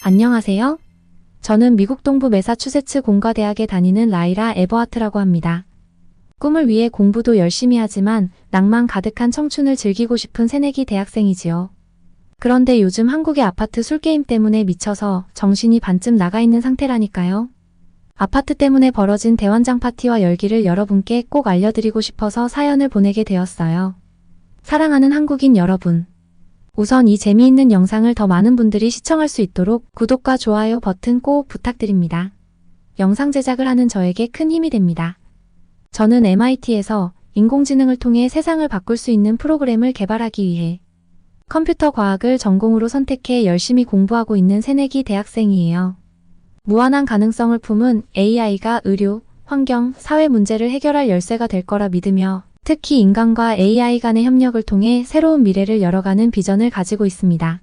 안녕하세요. 저는 미국 동부 매사추세츠 공과대학에 다니는 라이라 에버하트라고 합니다. 꿈을 위해 공부도 열심히 하지만 낭만 가득한 청춘을 즐기고 싶은 새내기 대학생이지요. 그런데 요즘 한국의 아파트 술게임 때문에 미쳐서 정신이 반쯤 나가 있는 상태라니까요. 아파트 때문에 벌어진 대환장 파티와 열기를 여러분께 꼭 알려드리고 싶어서 사연을 보내게 되었어요. 사랑하는 한국인 여러분. 우선 이 재미있는 영상을 더 많은 분들이 시청할 수 있도록 구독과 좋아요 버튼 꼭 부탁드립니다. 영상 제작을 하는 저에게 큰 힘이 됩니다. 저는 MIT에서 인공지능을 통해 세상을 바꿀 수 있는 프로그램을 개발하기 위해 컴퓨터 과학을 전공으로 선택해 열심히 공부하고 있는 새내기 대학생이에요. 무한한 가능성을 품은 AI가 의료, 환경, 사회 문제를 해결할 열쇠가 될 거라 믿으며 특히 인간과 AI 간의 협력을 통해 새로운 미래를 열어가는 비전을 가지고 있습니다.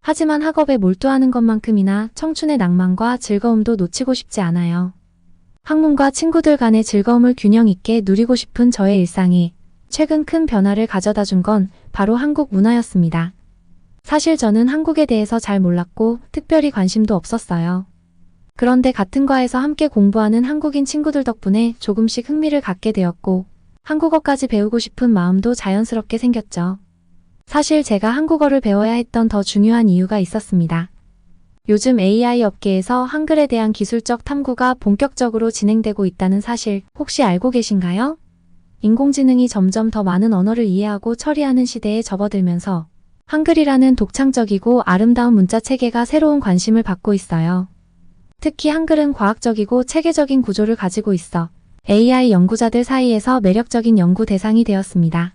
하지만 학업에 몰두하는 것만큼이나 청춘의 낭만과 즐거움도 놓치고 싶지 않아요. 학문과 친구들 간의 즐거움을 균형 있게 누리고 싶은 저의 일상이 최근 큰 변화를 가져다 준 건 바로 한국 문화였습니다. 사실 저는 한국에 대해서 잘 몰랐고 특별히 관심도 없었어요. 그런데 같은 과에서 함께 공부하는 한국인 친구들 덕분에 조금씩 흥미를 갖게 되었고 한국어까지 배우고 싶은 마음도 자연스럽게 생겼죠. 사실 제가 한국어를 배워야 했던 더 중요한 이유가 있었습니다. 요즘 AI 업계에서 한글에 대한 기술적 탐구가 본격적으로 진행되고 있다는 사실 혹시 알고 계신가요? 인공지능이 점점 더 많은 언어를 이해하고 처리하는 시대에 접어들면서 한글이라는 독창적이고 아름다운 문자 체계가 새로운 관심을 받고 있어요. 특히 한글은 과학적이고 체계적인 구조를 가지고 있어 AI 연구자들 사이에서 매력적인 연구 대상이 되었습니다.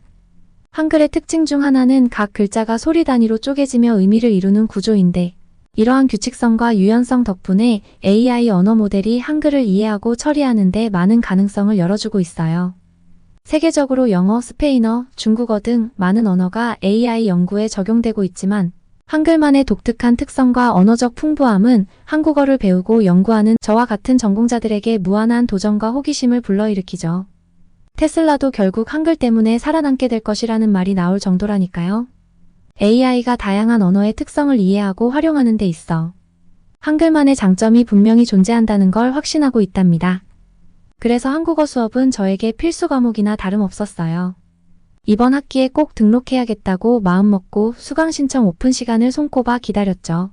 한글의 특징 중 하나는 각 글자가 소리 단위로 쪼개지며 의미를 이루는 구조인데 이러한 규칙성과 유연성 덕분에 AI 언어 모델이 한글을 이해하고 처리하는 데 많은 가능성을 열어주고 있어요. 세계적으로 영어, 스페인어, 중국어 등 많은 언어가 AI 연구에 적용되고 있지만 한글만의 독특한 특성과 언어적 풍부함은 한국어를 배우고 연구하는 저와 같은 전공자들에게 무한한 도전과 호기심을 불러일으키죠. 테슬라도 결국 한글 때문에 살아남게 될 것이라는 말이 나올 정도라니까요. AI가 다양한 언어의 특성을 이해하고 활용하는 데 있어 한글만의 장점이 분명히 존재한다는 걸 확신하고 있답니다. 그래서 한국어 수업은 저에게 필수 과목이나 다름없었어요. 이번 학기에 꼭 등록해야겠다고 마음먹고 수강 신청 오픈 시간을 손꼽아 기다렸죠.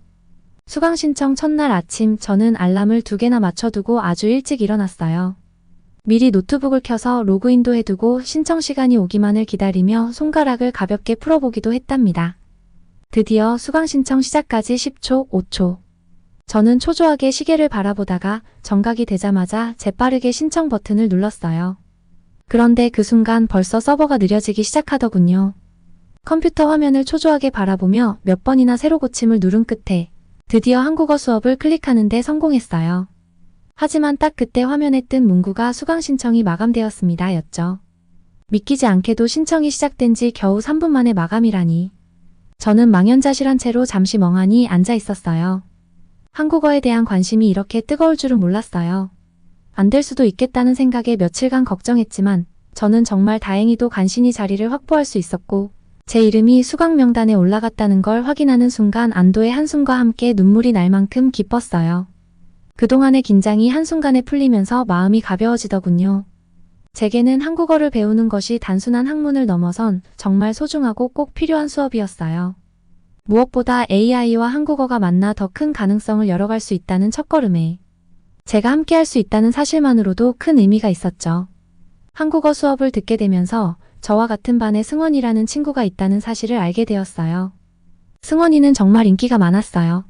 수강 신청 첫날 아침 저는 알람을 2개나 맞춰두고 아주 일찍 일어났어요. 미리 노트북을 켜서 로그인도 해두고 신청 시간이 오기만을 기다리며 손가락을 가볍게 풀어보기도 했답니다. 드디어 수강 신청 시작까지 10초, 5초. 저는 초조하게 시계를 바라보다가 정각이 되자마자 재빠르게 신청 버튼을 눌렀어요. 그런데 그 순간 벌써 서버가 느려지기 시작하더군요. 컴퓨터 화면을 초조하게 바라보며 몇 번이나 새로 고침을 누른 끝에 드디어 한국어 수업을 클릭하는데 성공했어요. 하지만 딱 그때 화면에 뜬 문구가 수강 신청이 마감되었습니다 였죠. 믿기지 않게도 신청이 시작된 지 겨우 3분 만에 마감이라니. 저는 망연자실한 채로 잠시 멍하니 앉아 있었어요. 한국어에 대한 관심이 이렇게 뜨거울 줄은 몰랐어요. 안 될 수도 있겠다는 생각에 며칠간 걱정했지만 저는 정말 다행히도 간신히 자리를 확보할 수 있었고 제 이름이 수강 명단에 올라갔다는 걸 확인하는 순간 안도의 한숨과 함께 눈물이 날 만큼 기뻤어요. 그동안의 긴장이 한순간에 풀리면서 마음이 가벼워지더군요. 제게는 한국어를 배우는 것이 단순한 학문을 넘어선 정말 소중하고 꼭 필요한 수업이었어요. 무엇보다 AI와 한국어가 만나 더 큰 가능성을 열어갈 수 있다는 첫걸음에 제가 함께 할 수 있다는 사실만으로도 큰 의미가 있었죠. 한국어 수업을 듣게 되면서 저와 같은 반에 승원이라는 친구가 있다는 사실을 알게 되었어요. 승원이는 정말 인기가 많았어요.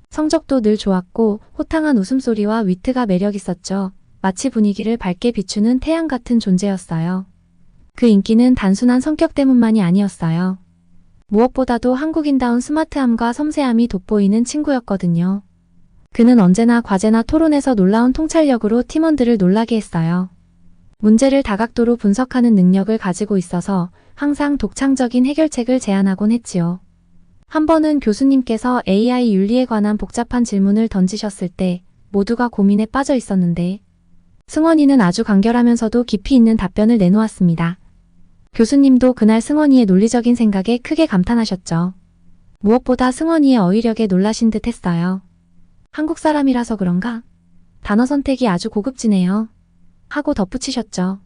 성적도 늘 좋았고 호탕한 웃음소리와 위트가 매력 있었죠. 마치 분위기를 밝게 비추는 태양 같은 존재였어요. 그 인기는 단순한 성격 때문만이 아니었어요. 무엇보다도 한국인다운 스마트함과 섬세함이 돋보이는 친구였거든요. 그는 언제나 과제나 토론에서 놀라운 통찰력으로 팀원들을 놀라게 했어요. 문제를 다각도로 분석하는 능력을 가지고 있어서 항상 독창적인 해결책을 제안하곤 했지요. 한 번은 교수님께서 AI 윤리에 관한 복잡한 질문을 던지셨을 때 모두가 고민에 빠져 있었는데 승원이는 아주 간결하면서도 깊이 있는 답변을 내놓았습니다. 교수님도 그날 승원이의 논리적인 생각에 크게 감탄하셨죠. 무엇보다 승원이의 어휘력에 놀라신 듯 했어요. 한국 사람이라서 그런가? 단어 선택이 아주 고급지네요. 하고 덧붙이셨죠.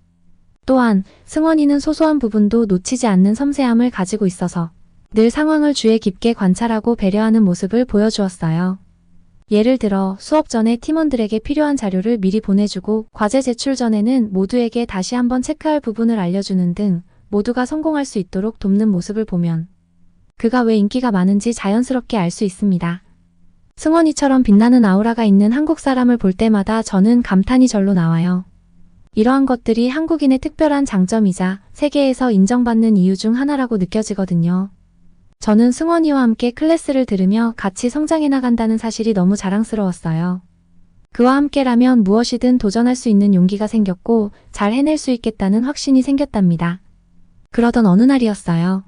또한 승원이는 소소한 부분도 놓치지 않는 섬세함을 가지고 있어서 늘 상황을 주의 깊게 관찰하고 배려하는 모습을 보여주었어요. 예를 들어 수업 전에 팀원들에게 필요한 자료를 미리 보내주고 과제 제출 전에는 모두에게 다시 한번 체크할 부분을 알려주는 등 모두가 성공할 수 있도록 돕는 모습을 보면 그가 왜 인기가 많은지 자연스럽게 알 수 있습니다. 승원이처럼 빛나는 아우라가 있는 한국 사람을 볼 때마다 저는 감탄이 절로 나와요. 이러한 것들이 한국인의 특별한 장점이자 세계에서 인정받는 이유 중 하나라고 느껴지거든요. 저는 승원이와 함께 클래스를 들으며 같이 성장해 나간다는 사실이 너무 자랑스러웠어요. 그와 함께라면 무엇이든 도전할 수 있는 용기가 생겼고 잘 해낼 수 있겠다는 확신이 생겼답니다. 그러던 어느 날이었어요.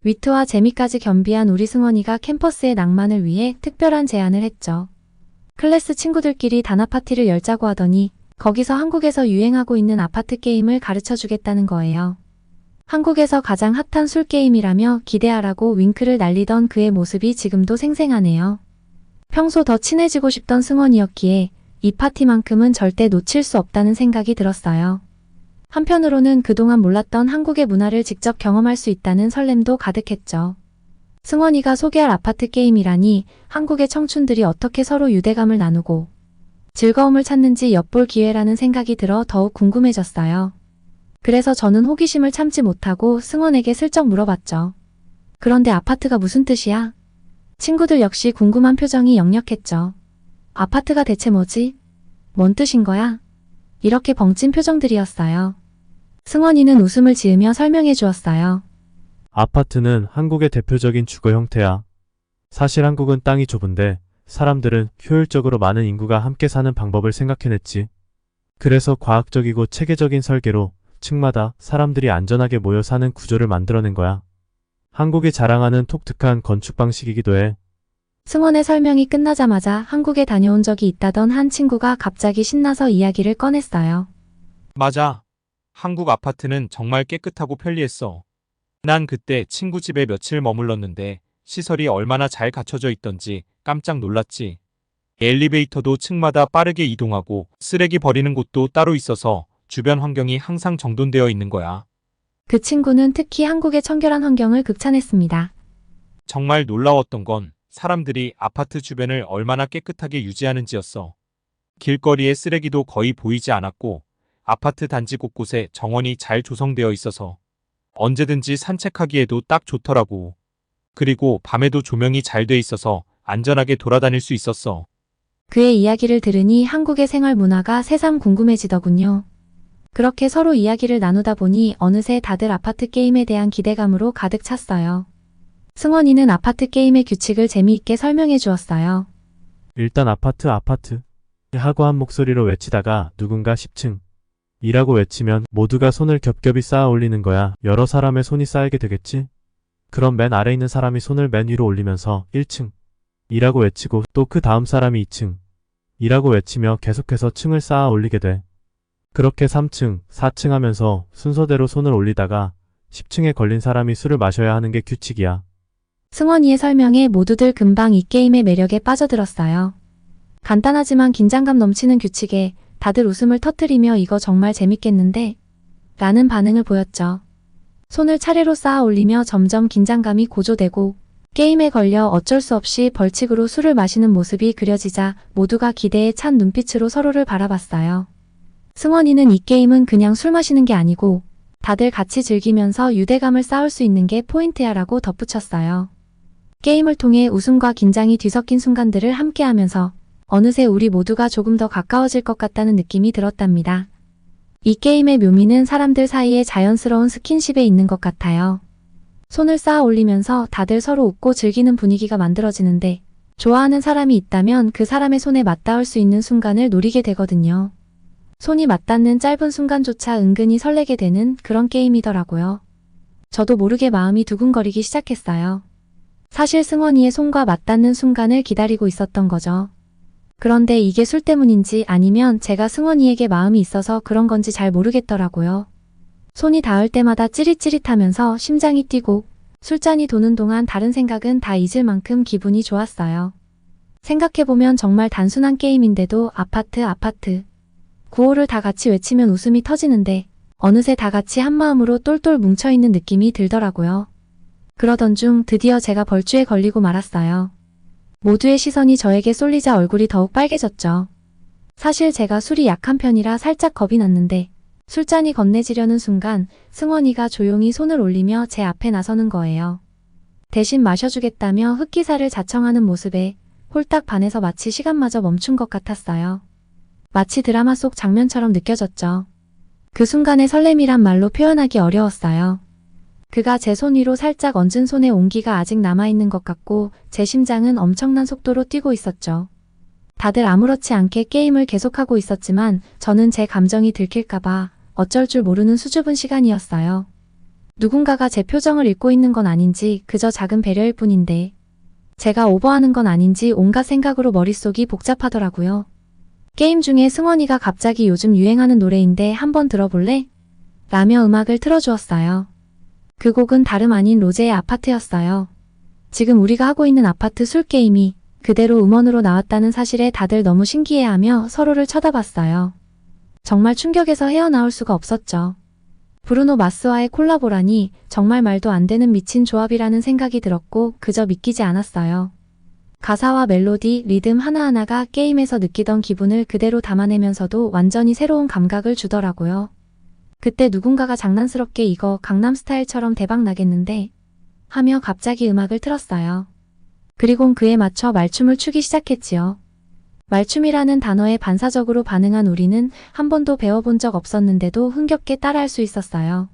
위트와 재미까지 겸비한 우리 승원이가 캠퍼스의 낭만을 위해 특별한 제안을 했죠. 클래스 친구들끼리 단합 파티를 열자고 하더니 거기서 한국에서 유행하고 있는 아파트 게임을 가르쳐 주겠다는 거예요. 한국에서 가장 핫한 술 게임이라며 기대하라고 윙크를 날리던 그의 모습이 지금도 생생하네요. 평소 더 친해지고 싶던 승원이었기에 이 파티만큼은 절대 놓칠 수 없다는 생각이 들었어요. 한편으로는 그동안 몰랐던 한국의 문화를 직접 경험할 수 있다는 설렘도 가득했죠. 승원이가 소개할 아파트 게임이라니 한국의 청춘들이 어떻게 서로 유대감을 나누고 즐거움을 찾는지 엿볼 기회라는 생각이 들어 더욱 궁금해졌어요. 그래서 저는 호기심을 참지 못하고 승원에게 슬쩍 물어봤죠. 그런데 아파트가 무슨 뜻이야? 친구들 역시 궁금한 표정이 역력했죠. 아파트가 대체 뭐지? 뭔 뜻인 거야? 이렇게 벙찐 표정들이었어요. 승원이는 웃음을 지으며 설명해 주었어요. 아파트는 한국의 대표적인 주거 형태야. 사실 한국은 땅이 좁은데 사람들은 효율적으로 많은 인구가 함께 사는 방법을 생각해냈지. 그래서 과학적이고 체계적인 설계로 층마다 사람들이 안전하게 모여 사는 구조를 만들어낸 거야. 한국이 자랑하는 독특한 건축 방식이기도 해. 승원의 설명이 끝나자마자 한국에 다녀온 적이 있다던 한 친구가 갑자기 신나서 이야기를 꺼냈어요. 맞아. 한국 아파트는 정말 깨끗하고 편리했어. 난 그때 친구 집에 며칠 머물렀는데 시설이 얼마나 잘 갖춰져 있던지 깜짝 놀랐지. 엘리베이터도 층마다 빠르게 이동하고 쓰레기 버리는 곳도 따로 있어서 주변 환경이 항상 정돈되어 있는 거야. 그 친구는 특히 한국의 청결한 환경을 극찬했습니다. 정말 놀라웠던 건 사람들이 아파트 주변을 얼마나 깨끗하게 유지하는지였어. 길거리에 쓰레기도 거의 보이지 않았고 아파트 단지 곳곳에 정원이 잘 조성되어 있어서 언제든지 산책하기에도 딱 좋더라고. 그리고 밤에도 조명이 잘 돼 있어서 안전하게 돌아다닐 수 있었어. 그의 이야기를 들으니 한국의 생활 문화가 새삼 궁금해지더군요. 그렇게 서로 이야기를 나누다 보니 어느새 다들 아파트 게임에 대한 기대감으로 가득 찼어요. 승원이는 아파트 게임의 규칙을 재미있게 설명해 주었어요. 일단 아파트 하고 한 목소리로 외치다가 누군가 10층 이라고 외치면 모두가 손을 겹겹이 쌓아 올리는 거야. 여러 사람의 손이 쌓이게 되겠지? 그럼 맨 아래 있는 사람이 손을 맨 위로 올리면서 1층 이라고 외치고 또 그 다음 사람이 2층 이라고 외치며 계속해서 층을 쌓아 올리게 돼. 그렇게 3층, 4층 하면서 순서대로 손을 올리다가 10층에 걸린 사람이 술을 마셔야 하는 게 규칙이야. 승원이의 설명에 모두들 금방 이 게임의 매력에 빠져들었어요. 간단하지만 긴장감 넘치는 규칙에 다들 웃음을 터뜨리며 이거 정말 재밌겠는데? 라는 반응을 보였죠. 손을 차례로 쌓아 올리며 점점 긴장감이 고조되고 게임에 걸려 어쩔 수 없이 벌칙으로 술을 마시는 모습이 그려지자 모두가 기대에 찬 눈빛으로 서로를 바라봤어요. 승원이는 이 게임은 그냥 술 마시는 게 아니고 다들 같이 즐기면서 유대감을 쌓을 수 있는 게 포인트야 라고 덧붙였어요. 게임을 통해 웃음과 긴장이 뒤섞인 순간들을 함께하면서 어느새 우리 모두가 조금 더 가까워질 것 같다는 느낌이 들었답니다. 이 게임의 묘미는 사람들 사이에 자연스러운 스킨십에 있는 것 같아요. 손을 쌓아 올리면서 다들 서로 웃고 즐기는 분위기가 만들어지는데 좋아하는 사람이 있다면 그 사람의 손에 맞닿을 수 있는 순간을 노리게 되거든요. 손이 맞닿는 짧은 순간조차 은근히 설레게 되는 그런 게임이더라고요. 저도 모르게 마음이 두근거리기 시작했어요. 사실 승원이의 손과 맞닿는 순간을 기다리고 있었던 거죠. 그런데 이게 술 때문인지 아니면 제가 승원이에게 마음이 있어서 그런 건지 잘 모르겠더라고요. 손이 닿을 때마다 찌릿찌릿하면서 심장이 뛰고 술잔이 도는 동안 다른 생각은 다 잊을 만큼 기분이 좋았어요. 생각해보면 정말 단순한 게임인데도 아파트. 구호를 다 같이 외치면 웃음이 터지는데 어느새 다 같이 한마음으로 똘똘 뭉쳐있는 느낌이 들더라고요. 그러던 중 드디어 제가 벌주에 걸리고 말았어요. 모두의 시선이 저에게 쏠리자 얼굴이 더욱 빨개졌죠. 사실 제가 술이 약한 편이라 살짝 겁이 났는데 술잔이 건네지려는 순간 승원이가 조용히 손을 올리며 제 앞에 나서는 거예요. 대신 마셔주겠다며 흑기사를 자청하는 모습에 홀딱 반해서 마치 시간마저 멈춘 것 같았어요. 마치 드라마 속 장면처럼 느껴졌죠. 그 순간의 설렘이란 말로 표현하기 어려웠어요. 그가 제 손 위로 살짝 얹은 손에 온기가 아직 남아있는 것 같고 제 심장은 엄청난 속도로 뛰고 있었죠. 다들 아무렇지 않게 게임을 계속하고 있었지만 저는 제 감정이 들킬까봐 어쩔 줄 모르는 수줍은 시간이었어요. 누군가가 제 표정을 읽고 있는 건 아닌지 그저 작은 배려일 뿐인데 제가 오버하는 건 아닌지 온갖 생각으로 머릿속이 복잡하더라고요. 게임 중에 승원이가 갑자기 요즘 유행하는 노래인데 한번 들어볼래? 라며 음악을 틀어주었어요. 그 곡은 다름 아닌 로제의 아파트였어요. 지금 우리가 하고 있는 아파트 술 게임이 그대로 음원으로 나왔다는 사실에 다들 너무 신기해하며 서로를 쳐다봤어요. 정말 충격에서 헤어나올 수가 없었죠. 브루노 마스와의 콜라보라니 정말 말도 안 되는 미친 조합이라는 생각이 들었고 그저 믿기지 않았어요. 가사와 멜로디, 리듬 하나하나가 게임에서 느끼던 기분을 그대로 담아내면서도 완전히 새로운 감각을 주더라고요. 그때 누군가가 장난스럽게 이거 강남스타일처럼 대박 나겠는데 하며 갑자기 음악을 틀었어요. 그리곤 그에 맞춰 말춤을 추기 시작했지요. 말춤이라는 단어에 반사적으로 반응한 우리는 한 번도 배워본 적 없었는데도 흥겹게 따라할 수 있었어요.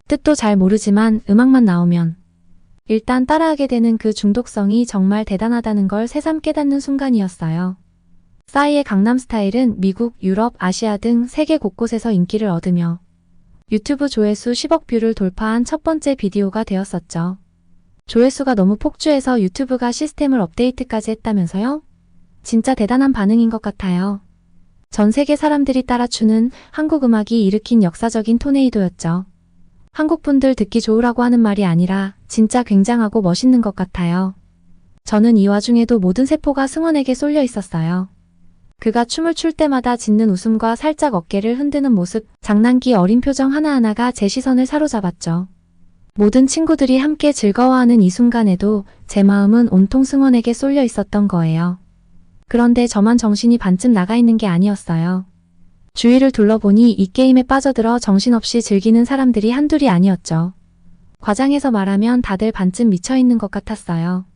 뜻도 잘 모르지만 음악만 나오면 일단 따라하게 되는 그 중독성이 정말 대단하다는 걸 새삼 깨닫는 순간이었어요. 싸이의 강남스타일은 미국, 유럽, 아시아 등 세계 곳곳에서 인기를 얻으며 유튜브 조회수 10억 뷰를 돌파한 첫 번째 비디오가 되었었죠. 조회수가 너무 폭주해서 유튜브가 시스템을 업데이트까지 했다면서요? 진짜 대단한 반응인 것 같아요. 전 세계 사람들이 따라 추는 한국 음악이 일으킨 역사적인 토네이도였죠. 한국 분들 듣기 좋으라고 하는 말이 아니라 진짜 굉장하고 멋있는 것 같아요. 저는 이 와중에도 모든 세포가 승원에게 쏠려 있었어요. 그가 춤을 출 때마다 짓는 웃음과 살짝 어깨를 흔드는 모습, 장난기 어린 표정 하나하나가 제 시선을 사로잡았죠. 모든 친구들이 함께 즐거워하는 이 순간에도 제 마음은 온통 승원에게 쏠려 있었던 거예요. 그런데 저만 정신이 반쯤 나가 있는 게 아니었어요. 주위를 둘러보니 이 게임에 빠져들어 정신없이 즐기는 사람들이 한둘이 아니었죠. 과장해서 말하면 다들 반쯤 미쳐있는 것 같았어요.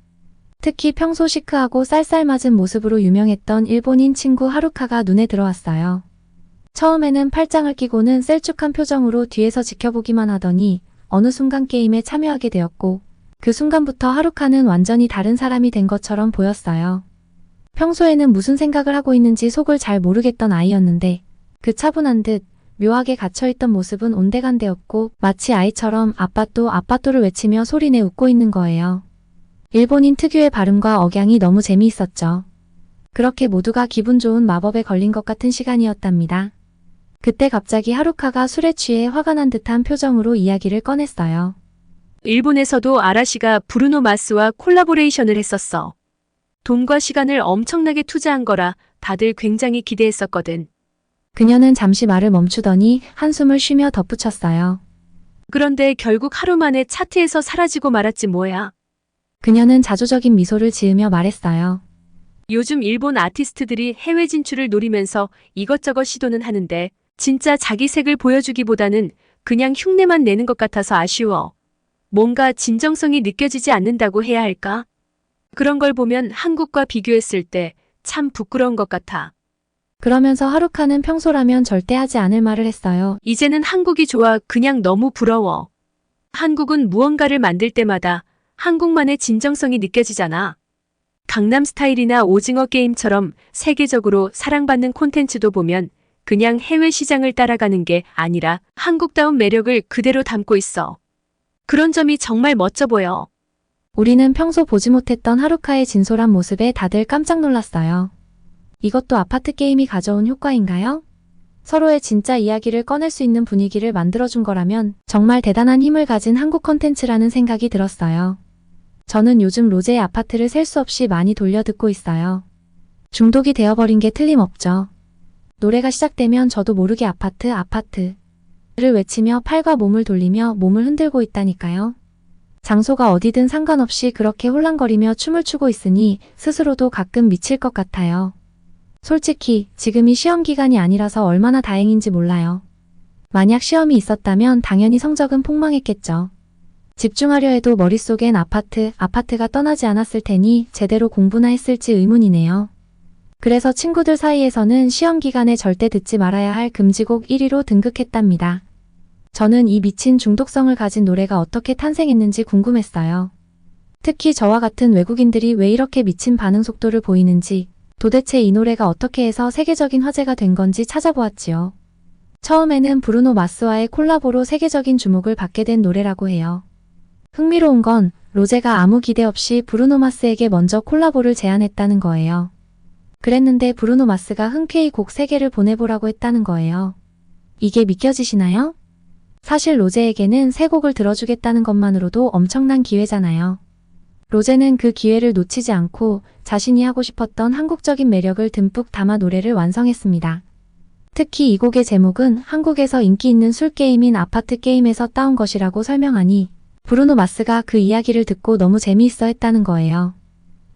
특히 평소 시크하고 쌀쌀맞은 모습으로 유명했던 일본인 친구 하루카가 눈에 들어왔어요. 처음에는 팔짱을 끼고는 셀쭉한 표정으로 뒤에서 지켜보기만 하더니 어느 순간 게임에 참여하게 되었고 그 순간부터 하루카는 완전히 다른 사람이 된 것처럼 보였어요. 평소에는 무슨 생각을 하고 있는지 속을 잘 모르겠던 아이였는데 그 차분한 듯 묘하게 갇혀있던 모습은 온데간데였고 마치 아이처럼 아빠또를 외치며 소리내 웃고 있는 거예요. 일본인 특유의 발음과 억양이 너무 재미있었죠. 그렇게 모두가 기분 좋은 마법에 걸린 것 같은 시간이었답니다. 그때 갑자기 하루카가 술에 취해 화가 난 듯한 표정으로 이야기를 꺼냈어요. 일본에서도 아라시가 브루노 마스와 콜라보레이션을 했었어. 돈과 시간을 엄청나게 투자한 거라 다들 굉장히 기대했었거든. 그녀는 잠시 말을 멈추더니 한숨을 쉬며 덧붙였어요. 그런데 결국 하루 만에 차트에서 사라지고 말았지 뭐야. 그녀는 자조적인 미소를 지으며 말했어요. 요즘 일본 아티스트들이 해외 진출을 노리면서 이것저것 시도는 하는데 진짜 자기 색을 보여주기보다는 그냥 흉내만 내는 것 같아서 아쉬워. 뭔가 진정성이 느껴지지 않는다고 해야 할까? 그런 걸 보면 한국과 비교했을 때 참 부끄러운 것 같아. 그러면서 하루카는 평소라면 절대 하지 않을 말을 했어요. 이제는 한국이 좋아. 그냥 너무 부러워. 한국은 무언가를 만들 때마다 한국만의 진정성이 느껴지잖아. 강남스타일이나 오징어 게임처럼 세계적으로 사랑받는 콘텐츠도 보면 그냥 해외 시장을 따라가는 게 아니라 한국다운 매력을 그대로 담고 있어. 그런 점이 정말 멋져 보여. 우리는 평소 보지 못했던 하루카의 진솔한 모습에 다들 깜짝 놀랐어요. 이것도 아파트 게임이 가져온 효과인가요? 서로의 진짜 이야기를 꺼낼 수 있는 분위기를 만들어준 거라면 정말 대단한 힘을 가진 한국 콘텐츠라는 생각이 들었어요. 저는 요즘 로제의 아파트를 셀 수 없이 많이 돌려 듣고 있어요. 중독이 되어버린 게 틀림없죠. 노래가 시작되면 저도 모르게 아파트, 아파트를 외치며 팔과 몸을 돌리며 몸을 흔들고 있다니까요. 장소가 어디든 상관없이 그렇게 홀랑거리며 춤을 추고 있으니 스스로도 가끔 미칠 것 같아요. 솔직히 지금이 시험 기간이 아니라서 얼마나 다행인지 몰라요. 만약 시험이 있었다면 당연히 성적은 폭망했겠죠. 집중하려 해도 머릿속엔 아파트, 아파트가 떠나지 않았을 테니 제대로 공부나 했을지 의문이네요. 그래서 친구들 사이에서는 시험 기간에 절대 듣지 말아야 할 금지곡 1위로 등극했답니다. 저는 이 미친 중독성을 가진 노래가 어떻게 탄생했는지 궁금했어요. 특히 저와 같은 외국인들이 왜 이렇게 미친 반응 속도를 보이는지, 도대체 이 노래가 어떻게 해서 세계적인 화제가 된 건지 찾아보았지요. 처음에는 브루노 마스와의 콜라보로 세계적인 주목을 받게 된 노래라고 해요. 흥미로운 건 로제가 아무 기대 없이 브루노 마스에게 먼저 콜라보를 제안했다는 거예요. 그랬는데 브루노 마스가 흔쾌히 곡 3개를 보내보라고 했다는 거예요. 이게 믿겨지시나요? 사실 로제에게는 3곡을 들어주겠다는 것만으로도 엄청난 기회잖아요. 로제는 그 기회를 놓치지 않고 자신이 하고 싶었던 한국적인 매력을 듬뿍 담아 노래를 완성했습니다. 특히 이 곡의 제목은 한국에서 인기 있는 술게임인 아파트 게임에서 따온 것이라고 설명하니 브루노 마스가 그 이야기를 듣고 너무 재미있어 했다는 거예요.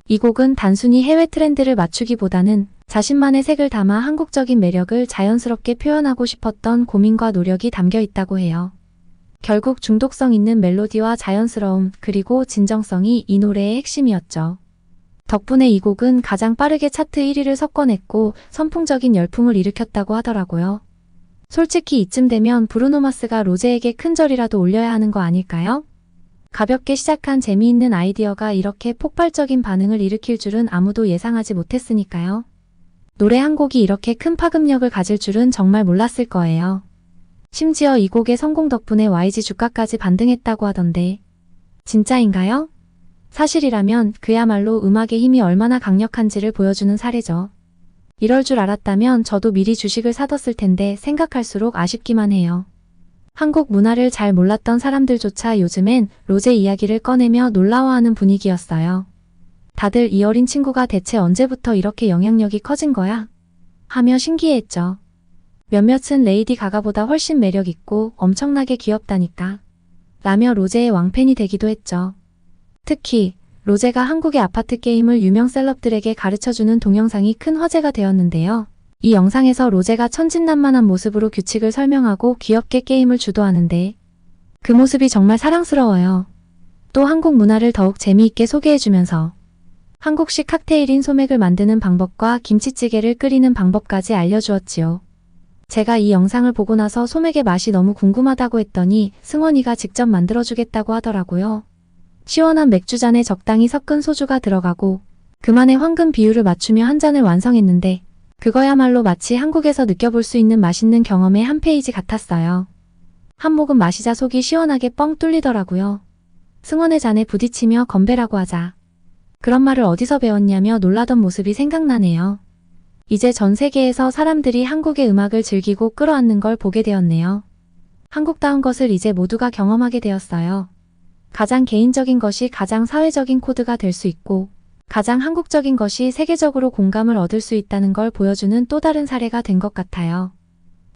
이 곡은 단순히 해외 트렌드를 맞추기보다는 자신만의 색을 담아 한국적인 매력을 자연스럽게 표현하고 싶었던 고민과 노력이 담겨 있다고 해요. 결국 중독성 있는 멜로디와 자연스러움 그리고 진정성이 이 노래의 핵심이었죠. 덕분에 이 곡은 가장 빠르게 차트 1위를 석권했고 선풍적인 열풍을 일으켰다고 하더라고요. 솔직히 이쯤 되면 브루노 마스가 로제에게 큰 절이라도 올려야 하는 거 아닐까요? 가볍게 시작한 재미있는 아이디어가 이렇게 폭발적인 반응을 일으킬 줄은 아무도 예상하지 못했으니까요. 노래 한 곡이 이렇게 큰 파급력을 가질 줄은 정말 몰랐을 거예요. 심지어 이 곡의 성공 덕분에 YG 주가까지 반등했다고 하던데 진짜인가요? 사실이라면 그야말로 음악의 힘이 얼마나 강력한지를 보여주는 사례죠. 이럴 줄 알았다면 저도 미리 주식을 사뒀을 텐데 생각할수록 아쉽기만 해요. 한국 문화를 잘 몰랐던 사람들조차 요즘엔 로제 이야기를 꺼내며 놀라워하는 분위기였어요. 다들 이 어린 친구가 대체 언제부터 이렇게 영향력이 커진 거야? 하며 신기해했죠. 몇몇은 레이디 가가보다 훨씬 매력있고 엄청나게 귀엽다니까. 라며 로제의 왕팬이 되기도 했죠. 특히 로제가 한국의 아파트 게임을 유명 셀럽들에게 가르쳐주는 동영상이 큰 화제가 되었는데요. 이 영상에서 로제가 천진난만한 모습으로 규칙을 설명하고 귀엽게 게임을 주도하는데 그 모습이 정말 사랑스러워요. 또 한국 문화를 더욱 재미있게 소개해주면서 한국식 칵테일인 소맥을 만드는 방법과 김치찌개를 끓이는 방법까지 알려주었지요. 제가 이 영상을 보고 나서 소맥의 맛이 너무 궁금하다고 했더니 승원이가 직접 만들어주겠다고 하더라고요. 시원한 맥주잔에 적당히 섞은 소주가 들어가고 그만의 황금 비율을 맞추며 한 잔을 완성했는데 그거야말로 마치 한국에서 느껴볼 수 있는 맛있는 경험의 한 페이지 같았어요. 한 모금 마시자 속이 시원하게 뻥 뚫리더라고요. 승원의 잔에 부딪히며 건배라고 하자. 그런 말을 어디서 배웠냐며 놀라던 모습이 생각나네요. 이제 전 세계에서 사람들이 한국의 음악을 즐기고 끌어안는 걸 보게 되었네요. 한국다운 것을 이제 모두가 경험하게 되었어요. 가장 개인적인 것이 가장 사회적인 코드가 될 수 있고 가장 한국적인 것이 세계적으로 공감을 얻을 수 있다는 걸 보여주는 또 다른 사례가 된 것 같아요.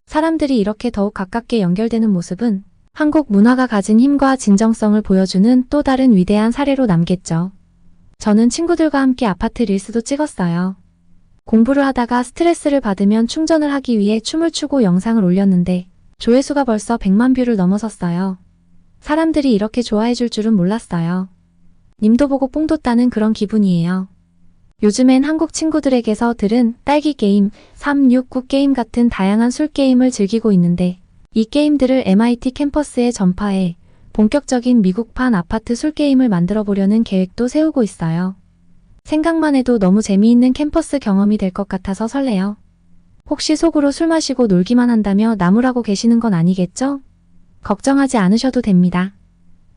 사람들이 이렇게 더욱 가깝게 연결되는 모습은 한국 문화가 가진 힘과 진정성을 보여주는 또 다른 위대한 사례로 남겠죠. 저는 친구들과 함께 아파트 릴스도 찍었어요. 공부를 하다가 스트레스를 받으면 충전을 하기 위해 춤을 추고 영상을 올렸는데 조회수가 벌써 100만 뷰를 넘어섰어요. 사람들이 이렇게 좋아해 줄 줄은 몰랐어요. 님도 보고 뽕 돋다는 그런 기분이에요. 요즘엔 한국 친구들에게서 들은 딸기 게임, 369 게임 같은 다양한 술 게임을 즐기고 있는데 이 게임들을 MIT 캠퍼스에 전파해 본격적인 미국판 아파트 술 게임을 만들어 보려는 계획도 세우고 있어요. 생각만 해도 너무 재미있는 캠퍼스 경험이 될 것 같아서 설레요. 혹시 속으로 술 마시고 놀기만 한다며 나무라고 계시는 건 아니겠죠? 걱정하지 않으셔도 됩니다.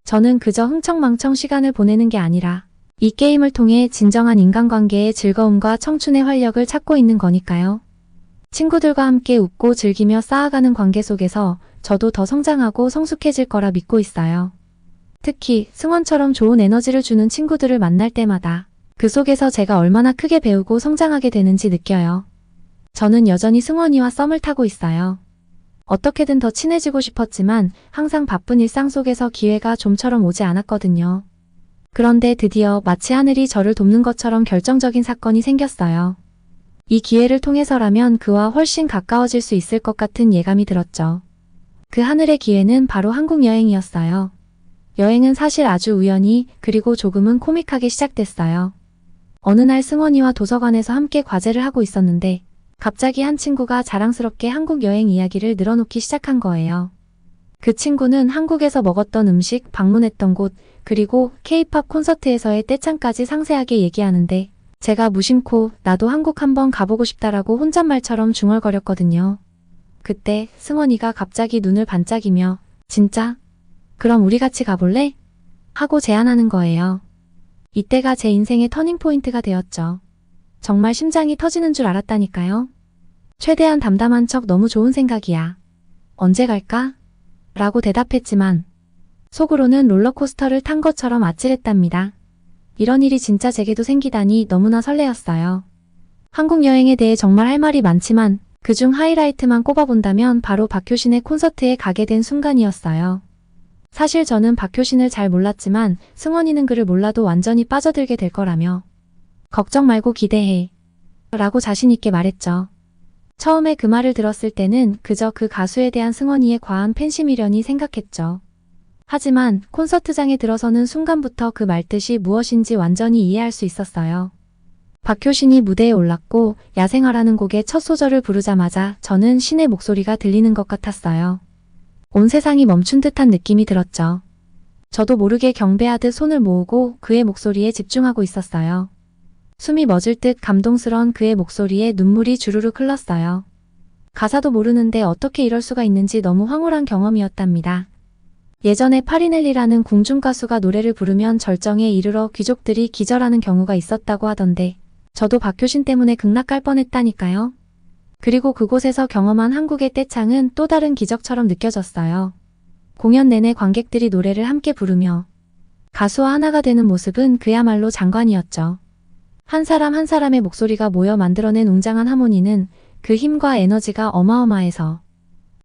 저는 그저 흥청망청 시간을 보내는 게 아니라 이 게임을 통해 진정한 인간관계의 즐거움과 청춘의 활력을 찾고 있는 거니까요. 친구들과 함께 웃고 즐기며 쌓아가는 관계 속에서 저도 더 성장하고 성숙해질 거라 믿고 있어요. 특히 승원처럼 좋은 에너지를 주는 친구들을 만날 때마다 그 속에서 제가 얼마나 크게 배우고 성장하게 되는지 느껴요. 저는 여전히 승원이와 썸을 타고 있어요. 어떻게든 더 친해지고 싶었지만 항상 바쁜 일상 속에서 기회가 좀처럼 오지 않았거든요. 그런데 드디어 마치 하늘이 저를 돕는 것처럼 결정적인 사건이 생겼어요. 이 기회를 통해서라면 그와 훨씬 가까워질 수 있을 것 같은 예감이 들었죠. 그 하늘의 기회는 바로 한국 여행이었어요. 여행은 사실 아주 우연히 그리고 조금은 코믹하게 시작됐어요. 어느 날 승원이와 도서관에서 함께 과제를 하고 있었는데 갑자기 한 친구가 자랑스럽게 한국 여행 이야기를 늘어놓기 시작한 거예요. 그 친구는 한국에서 먹었던 음식, 방문했던 곳, 그리고 K-팝 콘서트에서의 떼창까지 상세하게 얘기하는데 제가 무심코 나도 한국 한번 가보고 싶다라고 혼잣말처럼 중얼거렸거든요. 그때 승원이가 갑자기 눈을 반짝이며 진짜? 그럼 우리 같이 가볼래? 하고 제안하는 거예요. 이때가 제 인생의 터닝포인트가 되었죠. 정말 심장이 터지는 줄 알았다니까요. 최대한 담담한 척 너무 좋은 생각이야. 언제 갈까? 라고 대답했지만 속으로는 롤러코스터를 탄 것처럼 아찔했답니다. 이런 일이 진짜 제게도 생기다니 너무나 설레었어요. 한국 여행에 대해 정말 할 말이 많지만 그중 하이라이트만 꼽아본다면 바로 박효신의 콘서트에 가게 된 순간이었어요. 사실 저는 박효신을 잘 몰랐지만 승원이는 그를 몰라도 완전히 빠져들게 될 거라며 걱정 말고 기대해 라고 자신있게 말했죠. 처음에 그 말을 들었을 때는 그저 그 가수에 대한 승원이의 과한 팬심이려니 생각했죠. 하지만 콘서트장에 들어서는 순간부터 그 말뜻이 무엇인지 완전히 이해할 수 있었어요. 박효신이 무대에 올랐고 야생화라는 곡의 첫 소절을 부르자마자 저는 신의 목소리가 들리는 것 같았어요. 온 세상이 멈춘 듯한 느낌이 들었죠. 저도 모르게 경배하듯 손을 모으고 그의 목소리에 집중하고 있었어요. 숨이 멎을 듯 감동스러운 그의 목소리에 눈물이 주르륵 흘렀어요. 가사도 모르는데 어떻게 이럴 수가 있는지 너무 황홀한 경험이었답니다. 예전에 파리넬리라는 궁중가수가 노래를 부르면 절정에 이르러 귀족들이 기절하는 경우가 있었다고 하던데 저도 박효신 때문에 극락갈 뻔했다니까요. 그리고 그곳에서 경험한 한국의 떼창은 또 다른 기적처럼 느껴졌어요. 공연 내내 관객들이 노래를 함께 부르며 가수와 하나가 되는 모습은 그야말로 장관이었죠. 한 사람 한 사람의 목소리가 모여 만들어낸 웅장한 하모니는 그 힘과 에너지가 어마어마해서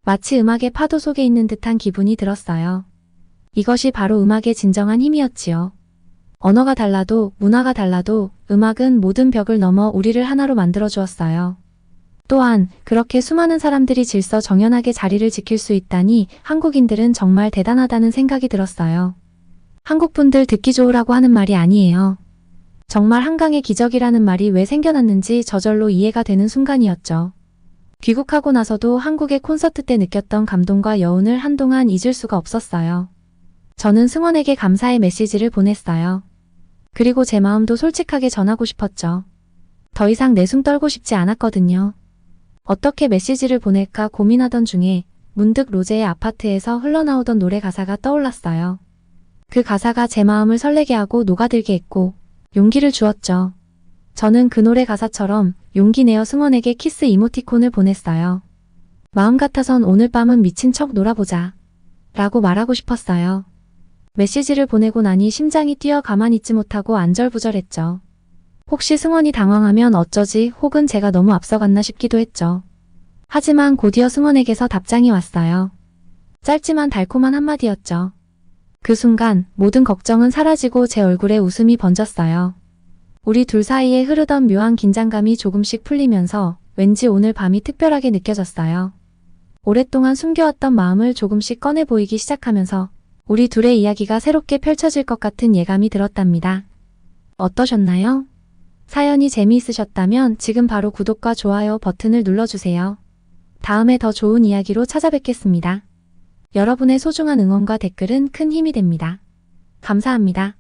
마치 음악의 파도 속에 있는 듯한 기분이 들었어요. 이것이 바로 음악의 진정한 힘이었지요. 언어가 달라도 문화가 달라도 음악은 모든 벽을 넘어 우리를 하나로 만들어 주었어요. 또한 그렇게 수많은 사람들이 질서 정연하게 자리를 지킬 수 있다니 한국인들은 정말 대단하다는 생각이 들었어요. 한국분들 듣기 좋으라고 하는 말이 아니에요. 정말 한강의 기적이라는 말이 왜 생겨났는지 저절로 이해가 되는 순간이었죠. 귀국하고 나서도 한국의 콘서트 때 느꼈던 감동과 여운을 한동안 잊을 수가 없었어요. 저는 승원에게 감사의 메시지를 보냈어요. 그리고 제 마음도 솔직하게 전하고 싶었죠. 더 이상 내숭 떨고 싶지 않았거든요. 어떻게 메시지를 보낼까 고민하던 중에 문득 로제의 아파트에서 흘러나오던 노래 가사가 떠올랐어요. 그 가사가 제 마음을 설레게 하고 녹아들게 했고 용기를 주었죠. 저는 그 노래 가사처럼 용기 내어 승원에게 키스 이모티콘을 보냈어요. 마음 같아선 오늘 밤은 미친 척 놀아보자 라고 말하고 싶었어요. 메시지를 보내고 나니 심장이 뛰어 가만히 있지 못하고 안절부절했죠. 혹시 승원이 당황하면 어쩌지 혹은 제가 너무 앞서갔나 싶기도 했죠. 하지만 곧이어 승원에게서 답장이 왔어요. 짧지만 달콤한 한마디였죠. 그 순간 모든 걱정은 사라지고 제 얼굴에 웃음이 번졌어요. 우리 둘 사이에 흐르던 묘한 긴장감이 조금씩 풀리면서 왠지 오늘 밤이 특별하게 느껴졌어요. 오랫동안 숨겨왔던 마음을 조금씩 꺼내 보이기 시작하면서 우리 둘의 이야기가 새롭게 펼쳐질 것 같은 예감이 들었답니다. 어떠셨나요? 사연이 재미있으셨다면 지금 바로 구독과 좋아요 버튼을 눌러주세요. 다음에 더 좋은 이야기로 찾아뵙겠습니다. 여러분의 소중한 응원과 댓글은 큰 힘이 됩니다. 감사합니다.